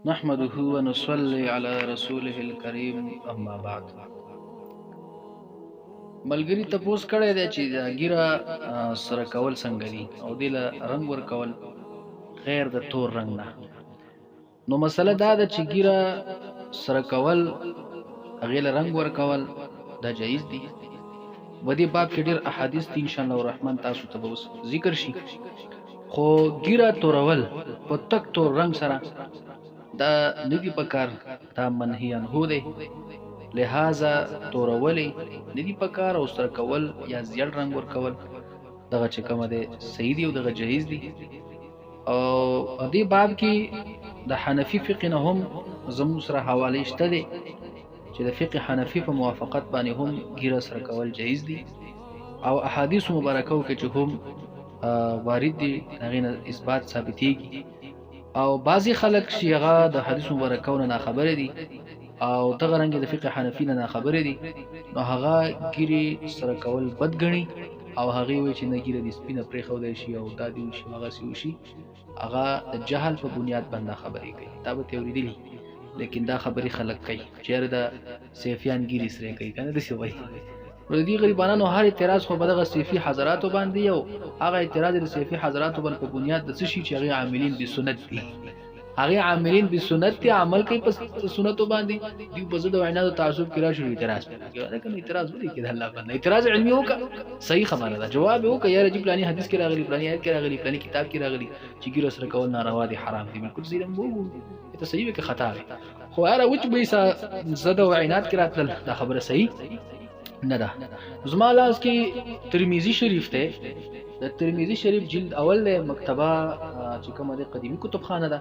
نحمده ونصلي على رسوله الكريم اما بعد. ملګری تپوس کړی دی چې دا ګیره سره کول څنګه دي او دې له رنګ ور کول غیر د تور رنګ نه. نو مسله دا ده چې ګیره سره کول هغې له رنګ ور کول دا جایز دي. په دې باب کې ډېر احادیث دي، انشاءالله الرحمن تاسو ته به اوس ذکر شي. خو ګیره تورول په تک تور رنګ سره دا ندی پکار، دا منهی عنه دی. لہذا تورولې ندی پکار او سره کول یا زیړ رنگ ور کول دغه چې کومه دی صحیح دی او دغه جایز دی. او دې باب کې د حنفي فقه نه هم زموږ سره حواله شته دی چې د فقه حنفي په موافقت باندې هم ګیره سره کول جایز دی او احادیث مبارکو کې چې هم وارد دي هغې نه اثبات ثابتېږي. او بعضی خلک چې هغه د حدیث مبارکو نه ناخبره دي او دغه رنګ د فقه حنفي نه ناخبره دي، نو هغه ګیرې سره کول بد ګڼي او هغې وایي چې نه ګیره دې سپینه پرېښودی شي او دا دې وشي هغسې وشي. هغه د جهل په بنیاد باندې خبرې کوي. دا به تې اورېدلي، لیکن دا خبرې خلک کوي چې یاره د سیفیان ګیرې سرې کوي که نه داسې وایي. نو د دې غریبانانو هر اعتراض خو به دغه صیفي حضراتو باندې او هغه اعتراض د صیفي حضراتو باندې په بنیاد د څه شي چې هغې عاملین بسنت دي. هغې عاملین بسنت دي، عمل کوي په سنتو باندې. دوی په ضد وینا د تعصب کې راشي اعتراض کوي. لکه اعتراض ولې کې د الله باندې اعتراض علمي وکړه، صحیح خبره ده، جواب یې وکړه یاره جی پلاني حدیث کې راغلي، پلاني آیت کې راغلي، پلاني کتاب کې راغلي چې ګیره سره کول ناروا دي، حرام دي. بالکل صحیح ده، ته صحیح وي که خطا وي. خو یاره وچ به یې زده او عینات کې راتلل، دا خبره صحیح نه ده. زما لاس کې ترمذي شریف ته، د ترمذي شریف جلد اول دی، مکتبه چې کومه ده قدیمی کتابخانه ده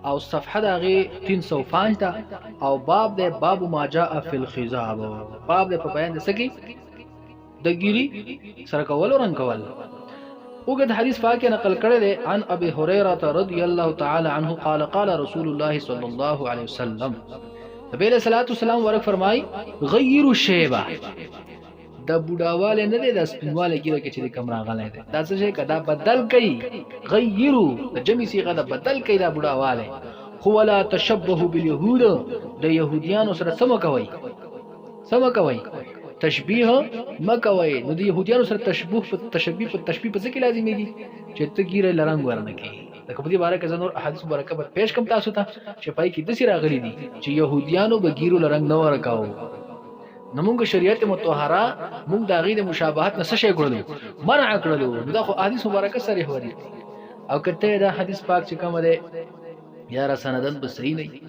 او صفحه د هغې 305 ده او باب دی باب ما جاء فی الخضاب. باب دی په بیان د څه کې د ګیري سره کول او رنګ کول. اوږد حدیث پاک نقل کړی دی عن ابي هريره رضی الله تعالی عنه قال قال رسول الله صلی الله علیه وسلم، نبی علیہ الصلوۃ والسلام ورک فرمای غیروا الشیبه، د بوډاواله نه دی د سپینواله ګیره کې چې د کم راغلی دی دا څه شی که دا بدل کوي. غیرو د جمع صیغه د بدل کوي دا بوډاواله. خو ولا تشبهوا باليهود، د يهوديانو سره څه مه کوئ، څه مه کوئ، تشبیه مه کوئ. نو د يهوديانو سره تشبیه په څه کې لازمېږي چې ته ګیره له رنګ ورنه کوي. لکه په دې باره کې زه نور احادیث مبارکه به پیش کړم تاسو ته چې پای کې داسې راغلي دي چې یهودیانو به ګیرو له رنګ نه ورکاوه. نو موږ شریعت مطهره موږ د هغې د مشابهت نه څه شی کړلو، منع کړلو. نو دا خو احادیث مبارکه صریح وري. او که ته دا حدیث پاک چې کومه دی یاره سندن به صحیح نه وي،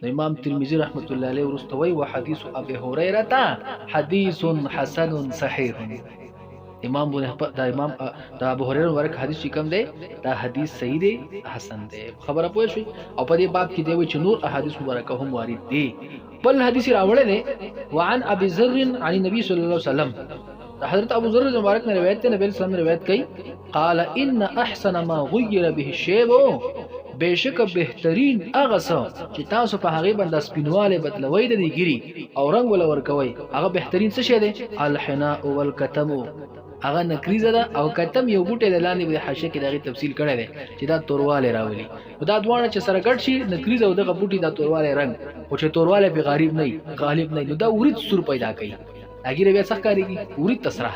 نو امام ترمذي رحمت الله علیه وروسته وایي وحدیث ابي هريره حدیث حسن صحیح. امام د ابو هريره ورک حدیث چې کوم دی دا حدیث صحیح دی، حسن دی. خبره پوه شوي. او په دې باب کې دی وایي چې نور احادیث مبارکه هم وارد دي. بل حدیث راوړی دی وعن ابي ذر عن النبي صلی الله علیه وسلم، حضرت ابو ذر مبارک نے روایت ته نبی صلی الله علیه وسلم روایت کړي قال ان احسن ما غير به الشيب، بهشکه بهترین هغه څه چې تاسو په هغې باندې سپینوالی بدلوئ د دې ګیري او رنګ وله ورکوئ، هغه بهترین څه شی دی؟ الحناء والکتم، هغه نکریزه ده او کتم یو بوټی د لاندې د حاشیه کې د هغې تفصیل کړی دی چې دا توروالی راولي. نو دا دواړه چې سره ګډ شي نکریزه او دغه بوټي دا توروالی رنګ، خو چې توروالی پې غالب نه وي نو دا ورید سور پیدا کوي. دا ګیره بیا څه ښکارېږي؟ ورید ته سره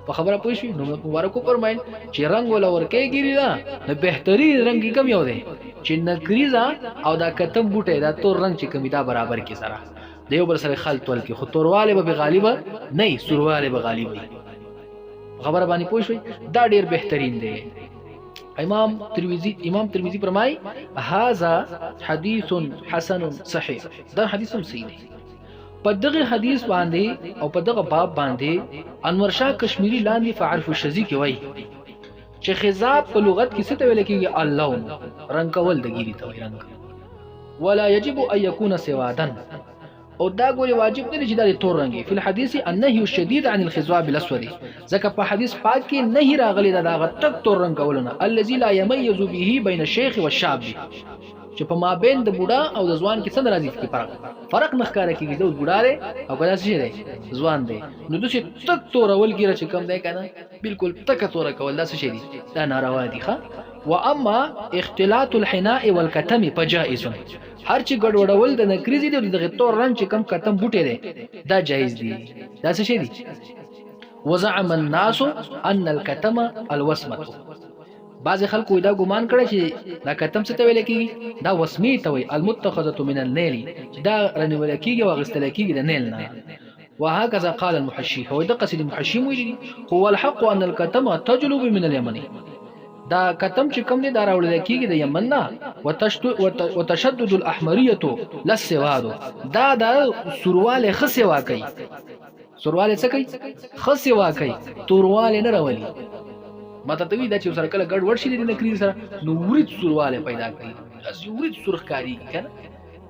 په خبره پوه شوي. نو مبارک وفرمایل چې رنګ وله ورکوي ګیرې ده نو بهترین رنګ یې کوم یو دی چې نکریزه او دا کتم بوټی دا تور رنګ چې کوم دا برابر کې سره د یو بل سره خلط ولکړي، خو توروالی به غالبه نه وي، سوروالی به غالب وي. خبره باندې پوه شوي. دا ډیر بهترین دی. امام ترمذي فرمای هذا حدیث حسن صحیح، دا حدیث هم صحیح دی. په دغه حدیث باندې او په دغه باب باندې انور شاه کشمیری لاندې فعرف الشذی کې وایي چې خضاب په لغت کې څه ته ویل کېږي؟ اللون، رنګ کول د ګیرې ته وایي رنګ. ولا يجب ان يكون سوادا، او دا ګوري واجب نه دی چې دا د تور رنګ. فی الحدیث النهي الشدید عن الخضاب الاسود، ځکه په حدیث پاک کې نهي راغلی دا هغه تک تور رنګ کولونه الذي لا يميز به بين الشيخ والشاب، چې په مابین د بوډا او د ځوان کې څه راځي کې فرق نه ښکاره کېږي. د بوډا دی او که دا څه دی ځوان دی. نو داسې تک تورول ګیره چې کوم دی که نه بالکل تکه توره کول دا څه شی دي؟ دا ناروا دي. ښه واما اختلاط الحناء والکتم فجائز هر چې ګډوډول د نکریزي دی دغه تور رنگ چې کم کتم بوټي دی دا جایز دی دا څه شي دی وزعم الناس ان الكتم الوسمه بعض خلکو دا ګمان کړی چې دا کتم څه ته ویل کیږي دا وسمی ته وي المتخذه من النيل دا رنول کیږي او غستل کیږي د نیل نه وهكذا قال المحشي هو ده قصد المحشي ویلي هو الحق ان الكتم تجلب من اليمن دا کتم چې کوم دی دا راوړل کیږي د یمن نه وتشدد الاحمريه للسواد دا سورواله خسي واکي سورواله څه کوي خسي واکي تورواله نه راولي ماته ته وی دا چې سره کله ګډ وډ شي د نکری سره نو ورید سورواله پیدا کوي اس ورید سرخکاری کنه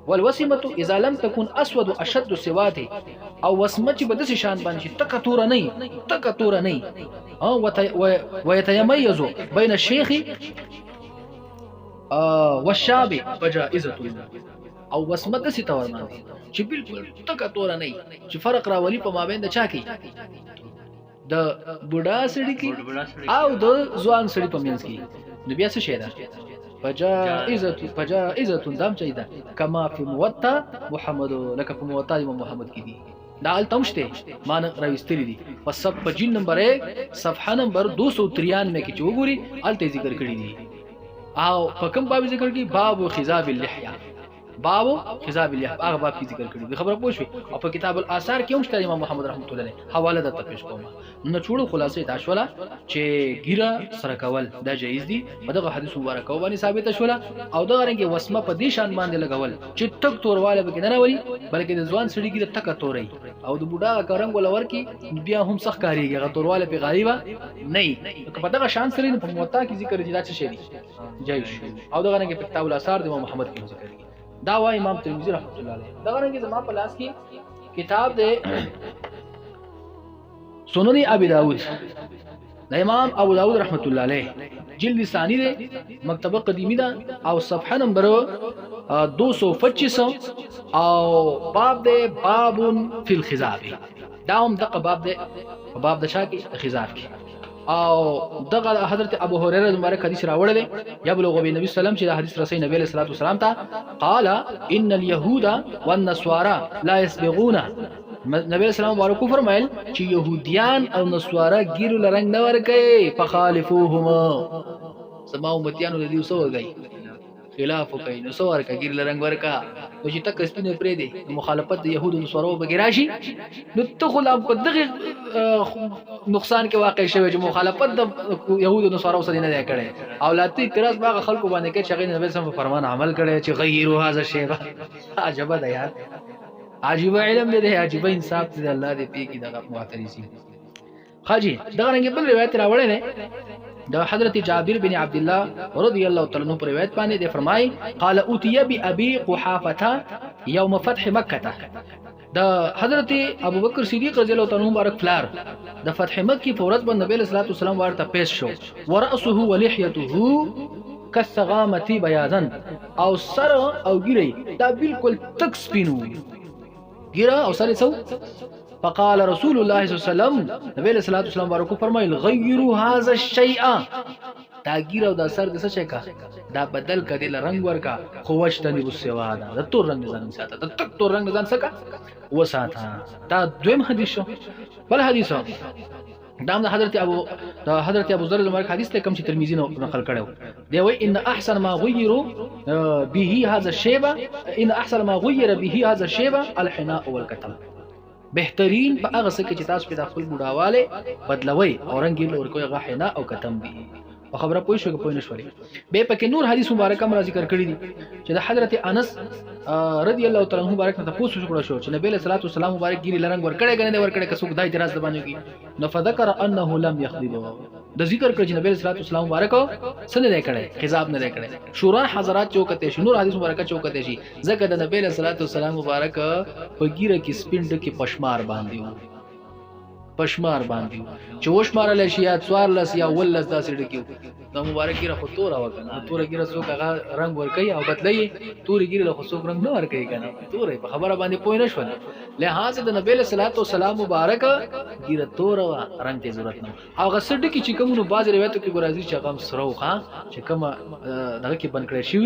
والوسمه اذا لم تكن اسود اشد سواته او وسمه چې بدس شان باندې تک تور نه او ويتيميز بين الشيخ والشاب فجائزه او وسمه دسي تور باندې چې بالکل تک تور نه چې فرق راولي په مابین د چا کې د بوډا سړي کې او د ځوان سړي په منځ کې نو بیا څه شي ده فجائزه دام چي ده کما فی موطا محمد لك په موطا امام محمد کې دي دا التمشته مان راوستری دي په سب په جن نمبر 1 صفحه نمبر 293 کې چوغوري الته ذکر کړی دي او په کوم باب ذکر کې باب خضاب اللحيه باب خضاب اللحيه هغه باب کې ذکر کړی دی خبره پوښوي او په کتاب الاثار کې هم شته امام محمد رحمت الله علیه حواله د تپیش کوم نو چوړو خلاصې تاسوله چې ګیره سره کول دا جایز دي په دغه حدیث مبارک باندې ثابت شوله او دغه رنګ وسمه په دې شان باندې لګول چې تک تورواله به نه راولي بلکې د ځوان سړي ګیره تک توري او د بوډا کارنګ ولور کې بیا هم سخت کاریږي هغه تورواله په غریبه نه په دغه شان سره په موطا کې ذکر دي دا څه شي جایز او دغه رنګ په کتاب الاثار د امام محمد کې ذکر دي دا وا امام ترمذی رحمۃ اللہ علیہ دا رنګ زما په لاس کې کتاب دے سنن ابي داود دا امام ابو داود رحمۃ اللہ علیہ جلد ثانی دے مکتبه قدیمی دا او صفحه نمبر 225 او باب دے باب فی الخضاب دا هم دغه باب دے باب د شاکی خضاب کی او دغه حضرت ابو هريره مبارک حدیث راوړل دی یا بلغ نبی سلام چې دا حدیث رسول نبی علیہ الصلوۃ والسلام ته قال ان اليهود والنصارى لا يسبغون نبی اسلام مبارک فرمایل چې يهوديان او نصارا ګیرو لرنګ نه ورکي فخالفوهما سما امتيانو دې وسو ورګي خلاف کوي نو سوار کا ګیر لرنګ ورکا نو چې تک سپینه پرې دي مخالفت د يهودو نصارو بګراشي نو ته خلاف په دغه نقصان کې واقع شوی چې مخالفت د يهودو نصارو سره نه کړي اولاد اعتراض باغ خلکو باندې کې چې نبی سم فرمان عمل کړي چې غیرو هاذا شی عجب ده یار عجیب علم دی عجیب انصاف دی الله دې پی کې دغه معترضین خاجي دغه رنګ بل روایت راوړل نه دا حضرت جابر بن عبد الله رضی الله تعالی عنہ پر روایت باندې دی فرمای قال اوتي بابي قحافه يوم فتح مکه دا حضرت ابو بکر صدیق رضی الله تعالی عنہ مبارک فلار د فتح مکه په ورځ باندې نبی صلی الله علیه وسلم ورته پیش شو وراسه ولحيته كالسغامه بياضا او سر او ګری دا بالکل تک سپینو ګیرا او سره څو فقال رسول الله صلی الله علیه وسلم نبی صلی الله علیه وسلم ورکو فرمایل غیروا هذا الشیء دا ګیرا او دا سر د څه کا دا بدل کړي رنگ ورکا خوشتنی بسوادا د تور رنگ ځان ساته د تک تور رنگ ځان سکا وساته دا دویم حدیث شو بل حدیث دا حضرت ابو ذر المبارک حدیث ته کوم چې ترمذی نقل کړو دی وای ان احسن ما غیر به هذا الشیء ان احسن ما غیر به هذا الشیء الحناء والكتم بهترین په هغه څه کې چې تاسو په خپل بډاواله بدلوي او رنگ یې ورکوي هغه حنا او کتم دي او خبره پوه شو په نشوري به پکې نور حدیث مبارک هم ذکر کړی دي چې د حضرت انس رضی الله تعالی عنہ مبارک ته پوښتنه وکړه شو چې نبی صلی الله علیه وسلم مبارک ګیری لرنګ ورکړی کنه ورکړی که څوک دای اعتراض باندې کی نو فذكر انه لم يخذبه د ذکر کړ چې نبی صلی الله علیه وسلم مبارک څه نه کړی خضاب نه کړی شورا حضرات چوکته شي نور حدیث مبارک چوکته شي ځکه د نبی صلی الله علیه وسلم مبارک په ګیره کې سپینډ کې پشمار باندې پشمار باندې چې وشمارل شي یا 14 یا 15 داسې ډکیو دا مبارک ګیره خو تور او کنه تور ګیره څوک هغه رنگ ور کوي او بدلای تور ګیره له څوک رنگ نه ور کوي کنه تور په خبره باندې پوه نه شول لہذا د نبی له صلوات و سلام مبارک ګیره تور او رنگ ته ضرورت نه هغه سړی کی چې کومو باز روایتو کې ګرازي چې هغه سرو ښا چې کوم دغه کې بن کړی شي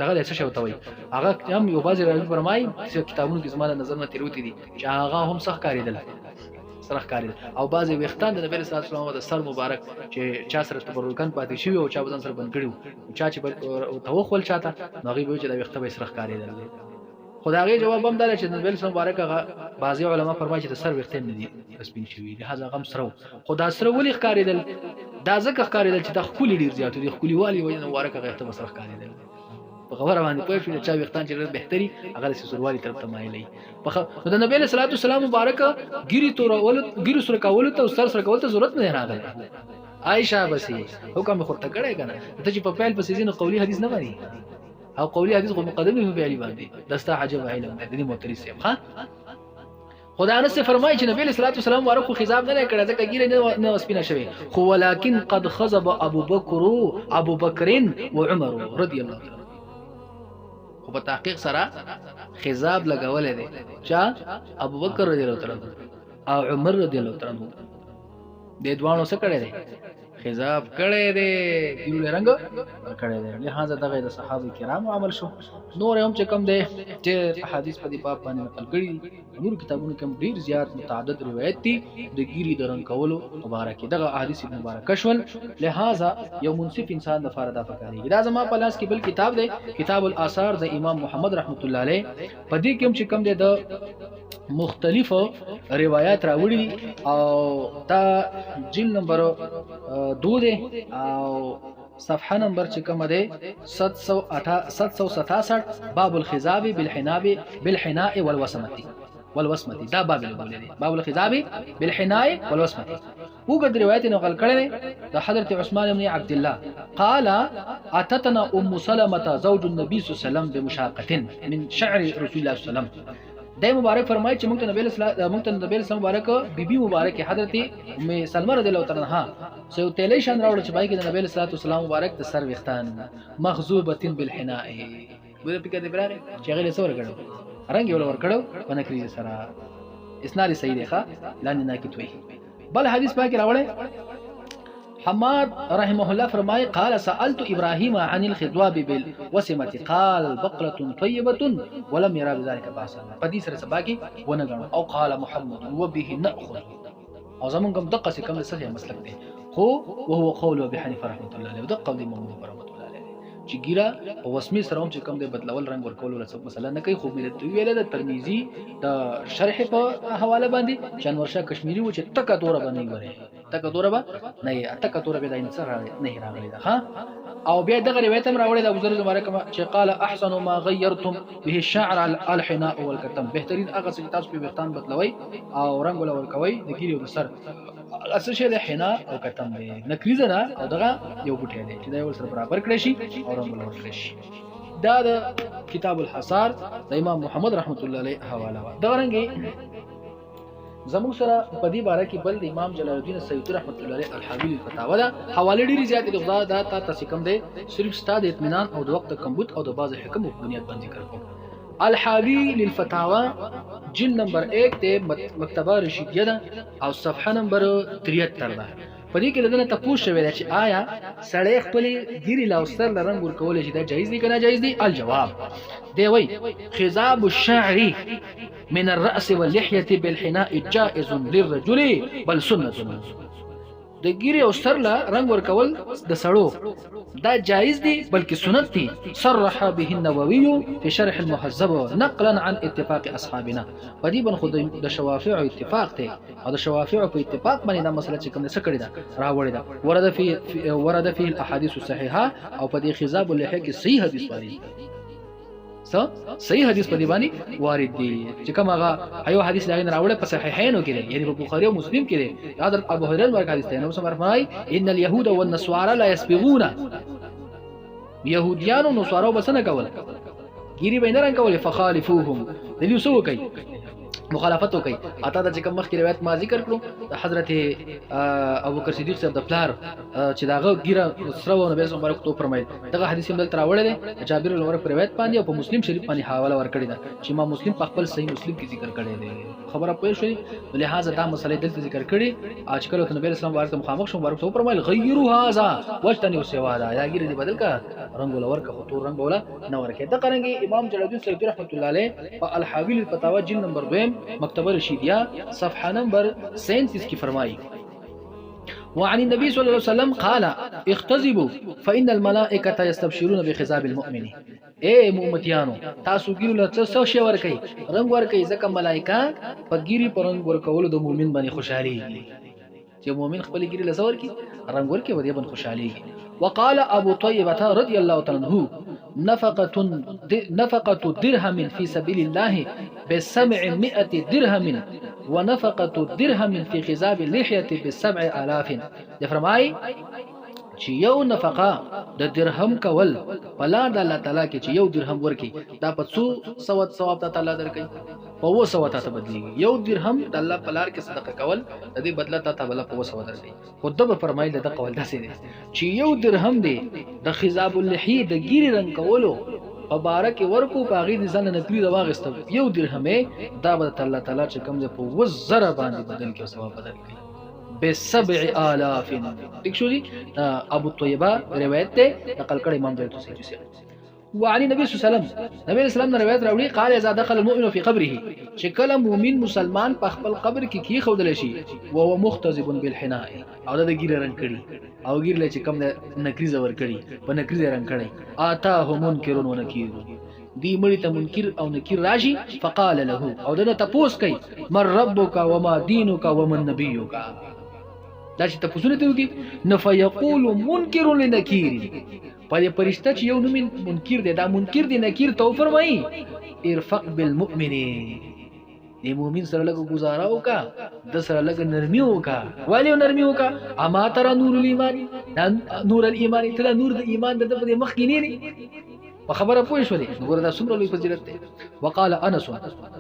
دغه څه شوی توي هغه هم یو باز روایت فرمای چې کتابونو کې زمانه نظر نه تیروتی دي چې هغه هم صح کاریدل سره ښکاري او بعضی وختان د نبی رسول الله د سر مبارک چې چا سره تبرکان پاتې شي او چا بدن سره بند کړي چا چې توخول چاته نو غي به چې د وخت به سره ښکاري دل خدای جواب هم دال چې نبی رسول مبارک بعضی علما فرمایي چې د سر وخت نه دي سپین شوی لہذا غم سره خدا سره ولي ښکاري دل دا ځکه ښکاري دل چې د خولي ډیر زیات دي خولي والی وجه مبارک غیرته سره ښکاري دل په خبره باندې پوه شو چې چا وختان چې بهتري هغه د سوروالي طرف ته مایلې نو د نبی له صلوات والسلام مبارک ګيري تور اول ګيري سره کول ته سر سره کول ته ضرورت نه راغله عائشہ بسې حکم خورته کړه کنه ته چې په پیل په سيزن قولي حدیث نه مانی او قولي حدیث کو مقدم نه په علی باندې دستا حجب علم د دې متری سیم ها خدای انس فرمایي چې نبی صلی الله علیه وسلم ورکو خضاب نه کړه ځکه ګیره نه سپینه شوی خو ولکن قد خضب ابو بکر و عمر رضی الله عنه خو په تحقیق سره خضاب لګول دي چا ابو بکر رضی الله عنه او عمر رضی الله عنه د دوانو څخه کړي دي خضاب کړي دي ګیرو رنگ کړي دي لہذا دغه د صحابه کرامو عمل شو نور هم چې کم دي چې احادیث په دې باب باندې نقل کړي نور کتابونو کې ډیر زیات متعدد روایت دي د ګیری د رنگ کولو مبارک دغه احادیث مبارک شول لہذا یو منصف انسان د فردا فکرې دا زما په لاس کې بل کتاب دی کتاب الاثار د امام محمد رحمت الله علیه په دې کې چې کم دي د مختلفو روایت راوړي او تا جلد نمبر 2 دی او صفحه نمبر چې کومه ده 767 باب الخضاب بالحناء والوسمه دا باب الاول دی باب الخضاب بالحناء والوسمه وګد روایت نقل کړي د حضرت عثمان بن عبد الله قال اتتنا ام سلمة زوج النبي صلى الله عليه وسلم بمشاقه من شعر رسول الله صلى الله عليه وسلم دای مبارک فرمایي چې موږ ته نبی اسلام مبارک بیبي مبارک حضرت ام سلمہ رضی الله تعالی عنها سو تیلې شان راوړل چې بای کې د نبی اسلام مبارک د سر وختان مغزوبه بالحناء ګوره پکې د براره چې غل سور کړو رنگ یو ور کړو په نکري سره اسناد صحیح دی ښا لاندې ناکې توي بل حدیث پاک راوړل حماد رحمه الله فرمائے قال سألت إبراهيم عن الخضاب بالوسمة قال بقرة طيبة ولم يرى بذلك بأسا فدي سره سباكي ونغنو او قال محمد وبه نأخذ او زمون کوم دقه کم صحیح مسلک دی خو وهو قول ابي حنيفه رحمه الله عليه دقه قول امام رحمه الله عليه چې ګیره او وسمي سره هم چې کوم دی بدلول رنگ ورکول ولا څه مسله نه کوي خو ملت ویل د ترمذی د شرح په حواله باندې چنورشاه کشمیری و چې تکه دوره باندې غره تکه دوره به نه تکه دوره به د انصار نه راغلی ده ها او بیا دغه روایت هم راوړی د ابو ذر مبارک چې قال احسن ما غيرتم به الشعر الحناء والكتم بهترین هغه چې تاسو په وختان بدلوي او رنگ ولا ورکوي د ګیره د سر اصل شی د حنا او کتم دی نکریزه نه او دغه یو بوټی دی چې دا ور سره برابر کړی شي او رنگ ولا ورکړي شي دا د کتاب الحصار د امام محمد رحمت الله علیه حواله دا رنګي زمو سره په دې باره کې بل د امام جلال الدین سیوطی رحمت الله علیه الحاوی الفتاوا دا حواله ډیره زیاتې د خدای دا تاسو کوم دی صرف ستاد اطمینان او د وخت کمبود او د باز حکم په بنیاد باندې ذکر کوم الحاوی للفتاوا جلد نمبر 1 ته مکتبه رشیدیه ده او صفحه نمبر 73 ده په دې کې لدنه تاسو شوی چې آیا سړی خپل ګیری لاوستر لرنګ ورکول شي دا جایز دي کنه جایز دي الجواب دی وای خضاب الشعر من الرأس واللحية بالحناء جائز للرجل بل سنة د ګیری او سر لا رنگ ورکول د سړو دا جایز دي بلکې سنت دي صرح به النووي في شرح المهذب نقلا عن اتفاق اصحابنا پدې بن خود د شوافع اتفاق ته او د شوافع په اتفاق باندې دا مسله چې کوم څه کړی دا راوړی دا ورد فيه الاحاديث الصحيحه او پدې خضاب اللحيه کې صحیح حدیث وارد صحیح حدیث په دی باندې وارد دي چې کوم هغه ایو حدیث لاغین راوړل په صحیحینو کې یعنی په بخاری او مسلم کې دی حضرت ابو هريره ورکړی حدیث ته نو سمر فرمای ان اليهود والنصارى لا يسبغون يهوديان او نصارى بسنه کول ګيري بینران کول فخالفوهم دلیو سو کوي مخالفت وکي اته د کوم مخکې روایت ما ذکر کړو د حضرت ابوبکر صدیق صاحب د پلار چې داغه ګیره سره و نبی صلی الله علیه وسلم فرمایي دغه حدیث هم دلته راوړل دی جابر بن عمر په روایت باندې او په مسلم شریف باندې حواله ورکړی ده چې ما مسلم په خپل صحیح مسلم کې ذکر کړی دی خبره پوه شئ لہذا دا مسله دلته ذکر کړي اجکل نبی اسلام ورته مخامخ شو ورته فرمایل غیروا هذا وجتنی سوا دا یا ګیره دی بدل کا رنگ ولا ورکه خطور رنگ ولا نه ورکه د قرنګي امام جلال الدین سیوطی رحمت الله علیه په الحاویل الفتاوی جلد نمبر 2 مکتبه رشیدیہ صفحه نمبر 37 کی فرمائی وعن النبي صلى الله عليه وسلم قال اختزبوا فإن الملائكة يستبشرون بخزاب المؤمن اے مؤمتیانو تاسو ګیرو له څه شی ورکي رنگ ورکي ځکه ملائکه په ګیری پر رنگ ورکول د مؤمن باندې خوشالي چې مؤمن خپل ګیری له څور کی رنگ ورکي ودی باندې خوشالي وقال ابو طيبه رضي الله تعالى عنه نفقة درهم في سبيل الله ب700 درهم ونفقة درهم في خزاب اللحية ب7000 ده فرمای چې یو نفقه د درهم کول په لار د الله تعالی کې چې یو درهم ورکي دا په 100 ثواب ته تعالی درکې په 200 ته بدلیږي یو درهم د الله په لار کې صدقه کول د دې بدله ته بل په 200 درکې خود به فرمایله د قول داسې دي چې یو درهم دی د خزاب اللحی د ګیری رنگ کولو مبارک ورکو باغی د ځان نه کړی د واغستو یو درهم دا به الله تعالی چې کوم په 1000 باندې بدل کې ثواب بدل کړي ب7000 ٹھیک شو جی ابو طیبہ روایت ته نقل کړي امام دایته سي وعلي النبي صلى الله عليه وسلم نبی اسلام روایت راوړي قال اذا دخل المؤمن في قبره چې کله مؤمن مسلمان په خپل قبر کې کی خودل شي او هو مختزب بالحناء او د ګیره رنگ کړي او ګیرله چې کوم نکریز ور کړي په نکریز رنگ کړي آتا هم منکرون و نکیر دی مړی ته منکر او نکیر راشي فقال له او دنه تپوس کوي من ربک وما دینک ومن نبیک دا چې تاسو نه دیږي نفيقول منکر لنکیر په پرشتہ چې یو نوم منکر دی دا منکر دی نکیر تو فرمایي ارفق بالمؤمن دی مؤمن سره لګو گزاره وکا د سره لګ نرمي وکا والی نرمي وکا اما ترى نور الايمان نور الايمان تلا نور د ایمان د مخ کې نه خبره پوه شو دي ګوره دا څومره لوی فضیلت دی وقال انس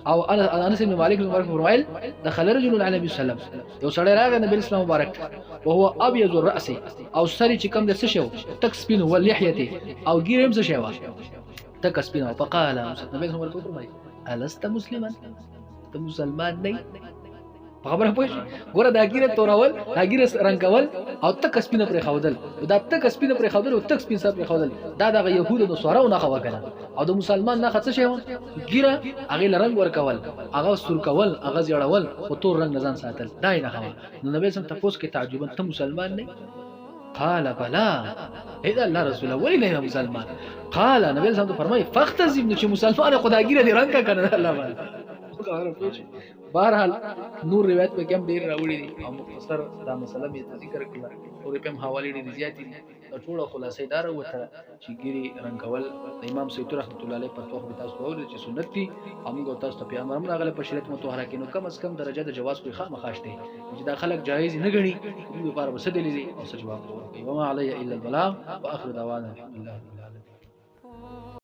او انس بن مالک رضی الله عنه دخل رجل على النبي صلى الله عليه وسلم یو سړی راغی نبی اسلام مبارک وهو ابيض الراس او سری چې کوم د څه شو تک سپین ولحيته او ګیرم څه شو تک سپین فقال نبی اسلام مبارک فرمایي الست مسلما ته مسلمان نه خبره پوه شي ګوره دا ګیره تورول دا ګیره رنگول او تک سپینه پر خودل دا تک سپینه پر خودل او تک سپین سره پر خودل دا د يهودو نو سوره نه خوا کنه او د مسلمان نه خڅ شي ګیره هغه رنگ ورکول هغه سور کول هغه زیړول او تور رنگ نزان ساتل دا نه خوا نو نبی سم تاسو کې تعجبا ته مسلمان نه قال بلا اذا الله رسول الله ولي مسلمان قال نبی سم فرمای فختزم چې مسلمان خدای ګیره دی رنگ کنه الله باندې بہرحال نور روایت په کوم ډیر راوړي دي او مختصر دا مسله می ذکر کړل او په حواله دي زیاتې دي ټول خلاصې دار وته چې ګيري رنگول د امام سیوطی رحمت الله علیه په توګه تاسو اورئ چې سنت دي موږ تاسو ته پیغمبر موږ غل په شریعت متطهره کې نو کم از کم درجه د جواز کوي خامخاشته چې دا خلک جایز نه غني دوی لپاره وسدلې دي او جواب کوي وما علی الا البلاغ واخر دعوانا الحمد لله